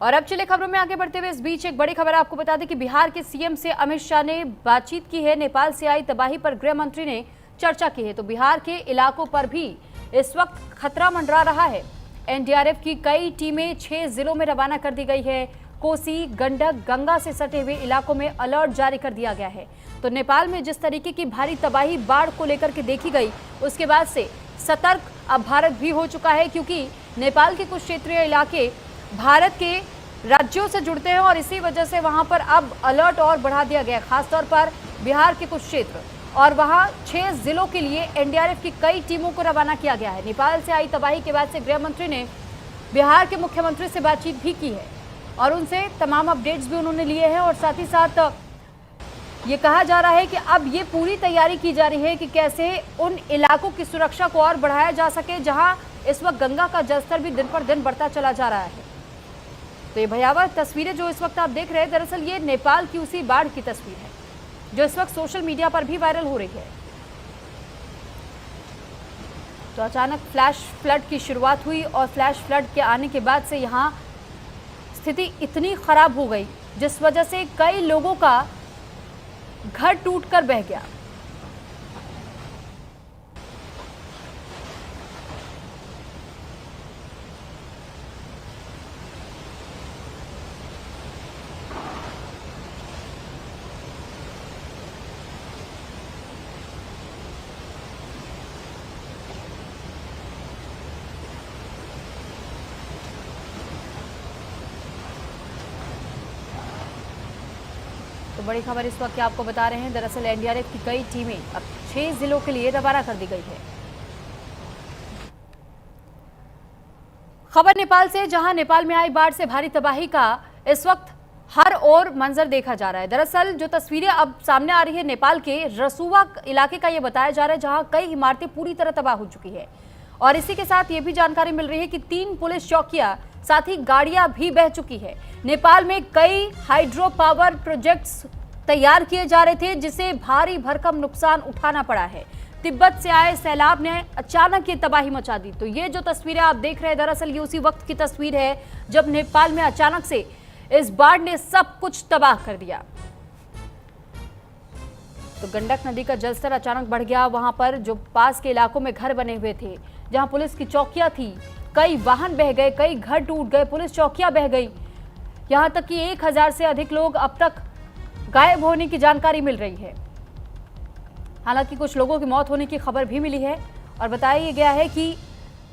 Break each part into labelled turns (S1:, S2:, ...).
S1: और अब चले खबरों में आगे बढ़ते हुए इस बीच एक बड़ी खबर आपको बता दें कि बिहार के सीएम से अमित शाह ने बातचीत की है। नेपाल से आई तबाही पर गृह मंत्री ने चर्चा की है। तो बिहार के इलाकों पर भी इस वक्त खतरा मंडरा रहा है। एनडीआरएफ की कई टीमें 6 जिलों में रवाना कर दी गई है। कोसी, गंडक, गंगा से सटे हुए इलाकों में अलर्ट जारी कर दिया गया है। तो नेपाल में जिस तरीके की भारी तबाही बाढ़ को लेकर के देखी गई, उसके बाद से सतर्क अब भारत भी हो चुका है, क्योंकि नेपाल के कुछ क्षेत्रीय इलाके भारत के राज्यों से जुड़ते हैं और इसी वजह से वहां पर अब अलर्ट और बढ़ा दिया गया, खासतौर पर बिहार के कुछ क्षेत्र, और वहां 6 जिलों के लिए एनडीआरएफ की कई टीमों को रवाना किया गया है। नेपाल से आई तबाही के बाद से गृह मंत्री ने बिहार के मुख्यमंत्री से बातचीत भी की है और उनसे तमाम अपडेट्स भी उन्होंने लिए हैं। और साथ ही साथ ये कहा जा रहा है कि अब ये पूरी तैयारी की जा रही है कि कैसे उन इलाकों की सुरक्षा को और बढ़ाया जा सके जहां इस वक्त गंगा का जलस्तर भी दिन पर दिन बढ़ता चला जा रहा है। तो ये भयावह तस्वीरें जो इस वक्त आप देख रहे हैं, दरअसल ये नेपाल की उसी बाढ़ की तस्वीर है जो इस वक्त सोशल मीडिया पर भी वायरल हो रही है। तो अचानक फ्लैश फ्लड की शुरुआत हुई और फ्लैश फ्लड के आने के बाद से यहाँ स्थिति इतनी खराब हो गई जिस वजह से कई लोगों का घर टूटकर बह गया। तो बड़ी खबर इस वक्त आपको बता रहे हैं, दरअसल एनडीआरएफ की कई टीमें अब 6 जिलों के लिए रवाना कर दी गई है। खबर नेपाल से, जहां नेपाल में आई बाढ़ से भारी तबाही का इस वक्त हर ओर मंजर देखा जा रहा है। दरअसल जो तस्वीरें अब सामने आ रही है नेपाल के रसुवा इलाके का, ये बताया जा रहा है जहां कई इमारतें पूरी तरह तबाह हो चुकी है। और इसी के साथ ये भी जानकारी मिल रही है कि 3 पुलिस चौकियां, साथ ही गाड़ियां भी बह चुकी है। नेपाल में कई हाइड्रो पावर प्रोजेक्ट्स तैयार किए जा रहे थे जिसे भारी भरकम नुकसान उठाना पड़ा है। तिब्बत से आए सैलाब ने अचानक ये तबाही मचा दी। तो ये जो तस्वीरें आप देख रहे हैं, दरअसल ये उसी वक्त की तस्वीर है जब नेपाल में अचानक से इस बाढ़ ने सब कुछ तबाह कर दिया। तो गंडक नदी का जलस्तर अचानक बढ़ गया। वहां पर जो पास के इलाकों में घर बने हुए थे, जहां पुलिस की चौकियां थी, कई वाहन बह गए, कई घर टूट गए, पुलिस चौकियां बह गई। यहां तक कि 1000 से अधिक लोग अब तक गायब होने की जानकारी मिल रही है। हालांकि कुछ लोगों की मौत होने की खबर भी मिली है और बताया गया है कि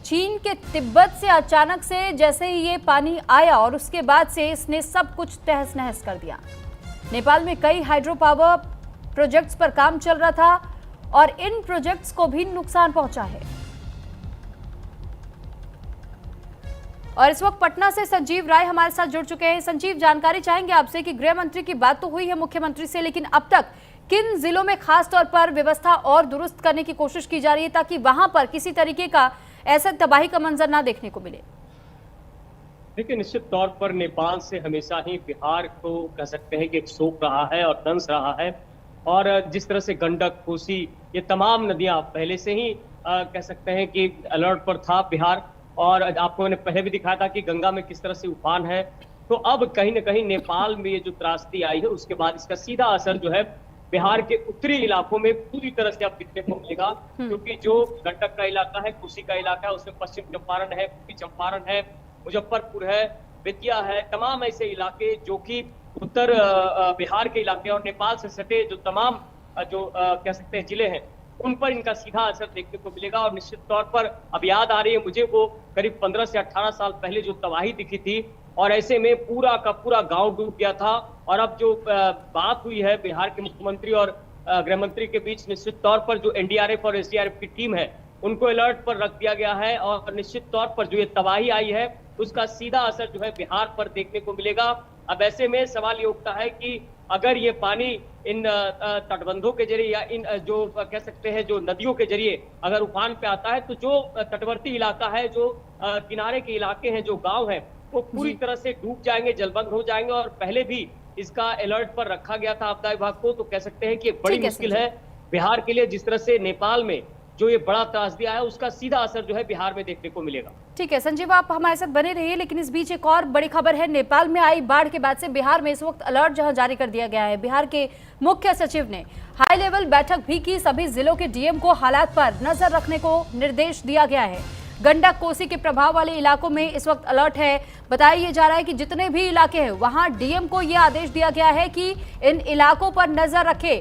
S1: चीन के तिब्बत से अचानक से जैसे ही ये पानी आया और उसके बाद से इसने सब कुछ तहस नहस कर दिया। नेपाल में कई हाइड्रो पावर प्रोजेक्ट्स पर काम चल रहा था और इन प्रोजेक्ट्स को भी नुकसान पहुंचा है। और इस वक्त पटना से संजीव राय हमारे साथ जुड़ चुके हैं। संजीव, जानकारी चाहेंगे आपसे कि गृह मंत्री की बात तो हुई है मुख्यमंत्री से, लेकिन अब तक किन जिलों में खास तौर पर व्यवस्था और दुरुस्त करने की कोशिश की जा रही है ताकि वहां पर किसी तरीके का ऐसा तबाही का मंजर ना देखने को मिले?
S2: देखिए, निश्चित तौर पर नेपाल से हमेशा ही बिहार को कह सकते हैं कि एक शोक रहा है और दंश रहा है। और जिस तरह से गंडक, कोसी, ये तमाम नदियां पहले से ही कह सकते हैं कि अलर्ट पर था बिहार। और आपको मैंने पहले भी दिखाया था कि गंगा में किस तरह से उफान है। तो अब कहीं ना कहीं नेपाल में ये जो त्रासदी आई है उसके बाद इसका सीधा असर जो है बिहार के उत्तरी इलाकों में पूरी तरह से अब दिखने को मिलेगा। क्योंकि जो गंडक का इलाका है, कोसी का इलाका है, उसमें पश्चिम चंपारण है, पूर्वी चंपारण है, मुजफ्फरपुर है, बेतिया है, तमाम ऐसे इलाके जो कि उत्तर बिहार के इलाके और नेपाल से सटे जो तमाम जो कह सकते हैं जिले हैं, उन पर इनका सीधा असर देखने को मिलेगा। और निश्चित तौर पर अब याद आ रही है मुझे वो करीब 15 से 18 साल पहले जो तबाही दिखी थी और ऐसे में पूरा का पूरा गांव डूब गया था। और अब जो बात हुई है बिहार के मुख्यमंत्री और गृह मंत्री के बीच, निश्चित तौर पर जो एनडीआरएफ और एसडीआरएफ की टीम है उनको अलर्ट पर रख दिया गया है। और निश्चित तौर पर जो ये तबाही आई है उसका सीधा असर जो है बिहार पर देखने को मिलेगा। अब ऐसे में सवाल ये उठता है कि अगर ये पानी इन तटबंधों के जरिए या इन जो कह सकते हैं जो नदियों के जरिए अगर उफान पे आता है, तो जो तटवर्ती इलाका है, जो किनारे के इलाके हैं, जो गांव हैं, वो पूरी तरह से डूब जाएंगे, जलमग्न हो जाएंगे। और पहले भी इसका अलर्ट पर रखा गया था आपदा विभाग को। तो कह सकते हैं कि एक बड़ी मुश्किल है बिहार के लिए। जिस तरह से नेपाल में जो ये बड़ा त्रासदी आया उसका सीधा असर जो है बिहार में देखने को मिलेगा।
S1: ठीक है संजीव, आप हमारे साथ बने रहिए, लेकिन इस बीच एक और बड़ी खबर है। नेपाल में आई बाढ़ के बाद से बिहार में इस वक्त अलर्ट जहां जारी कर दिया गया है। बिहार के मुख्य सचिव ने हाई लेवल बैठक भी की। सभी जिलों के डीएम को हालात पर नजर रखने को निर्देश दिया गया है। गंडक कोसी के प्रभाव वाले इलाकों में इस वक्त अलर्ट है। बताया जा रहा है कि जितने भी इलाके हैं वहां डीएम को यह आदेश दिया गया है कि इन इलाकों पर नजर रखे।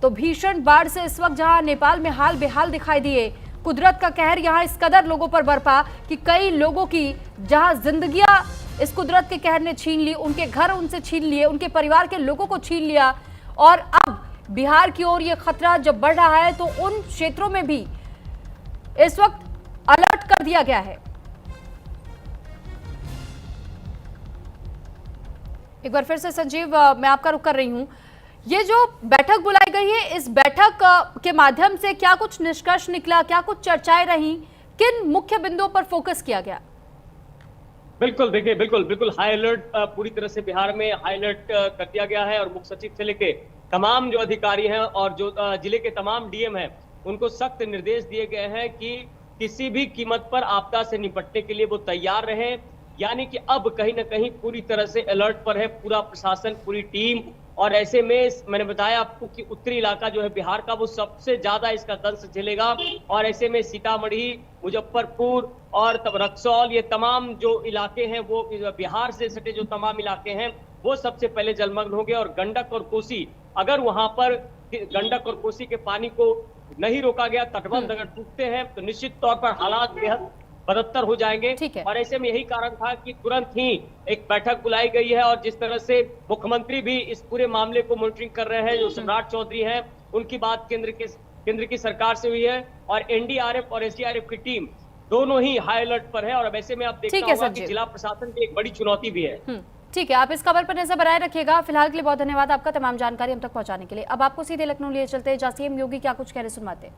S1: तो भीषण बाढ़ से इस वक्त जहां नेपाल में हाल बेहाल दिखाई दिए, कुदरत का कहर यहां इस कदर लोगों पर बरपा कि कई लोगों की जहां जिंदगियां इस कुदरत के कहर ने छीन ली, उनके घर उनसे छीन लिए, उनके परिवार के लोगों को छीन लिया। और अब बिहार की ओर यह खतरा जब बढ़ रहा है तो उन क्षेत्रों में भी इस वक्त अलर्ट कर दिया गया है। एक बार फिर से संजीव, मैं आपका रुख कर रही हूं। ये जो बैठक बुलाई गई है, इस बैठक के माध्यम से क्या कुछ निष्कर्ष निकला, क्या कुछ चर्चाएं रही, किन मुख्य बिंदुओं पर फोकस किया गया?
S2: बिल्कुल देखिए, बिल्कुल हाई अलर्ट पूरी तरह से बिहार में हाई अलर्ट कर दिया गया है और मुख्य सचिव से लेके तमाम जो अधिकारी हैं और जो जिले के तमाम डीएम हैं उनको सख्त निर्देश दिए गए हैं कि किसी भी कीमत पर आपदा से निपटने के लिए वो तैयार रहें। यानी कि अब कहीं ना कहीं पूरी तरह से अलर्ट पर है पूरा प्रशासन, पूरी टीम। और ऐसे में मैंने बताया आपको कि उत्तरी इलाका जो है बिहार का वो सबसे ज्यादा इसका दंश झेलेगा। और ऐसे में सीतामढ़ी, मुजफ्फरपुर और तब रक्सौल, ये तमाम जो इलाके हैं वो बिहार से सटे जो तमाम इलाके हैं वो सबसे पहले जलमग्न होंगे। और गंडक और कोसी, अगर वहां पर गंडक और कोसी के पानी को नहीं रोका गया, तटबंध अगर टूटते हैं तो निश्चित तौर पर हालात बेहद बदतर हो जाएंगे। और ऐसे में यही कारण था कि तुरंत ही एक बैठक बुलाई गई है। और जिस तरह से मुख्यमंत्री भी इस पूरे मामले को मॉनिटरिंग कर रहे हैं, जो सम्राट चौधरी हैं, उनकी बात केंद्र की सरकार से हुई है। और एनडीआरएफ और एसडीआरएफ की टीम दोनों ही हाई अलर्ट पर है। और अब ऐसे में आप देखना होगा कि जिला प्रशासन की एक बड़ी चुनौती भी है।
S1: ठीक है, आप इस खबर पर नजर बनाए रखिएगा। फिलहाल के लिए बहुत धन्यवाद आपका तमाम जानकारी हम तक पहुंचाने के लिए। अब आपको सीधे लखनऊ लिए चलते हैं, जहां सीएम योगी क्या कुछ कह रहे सुनवाते।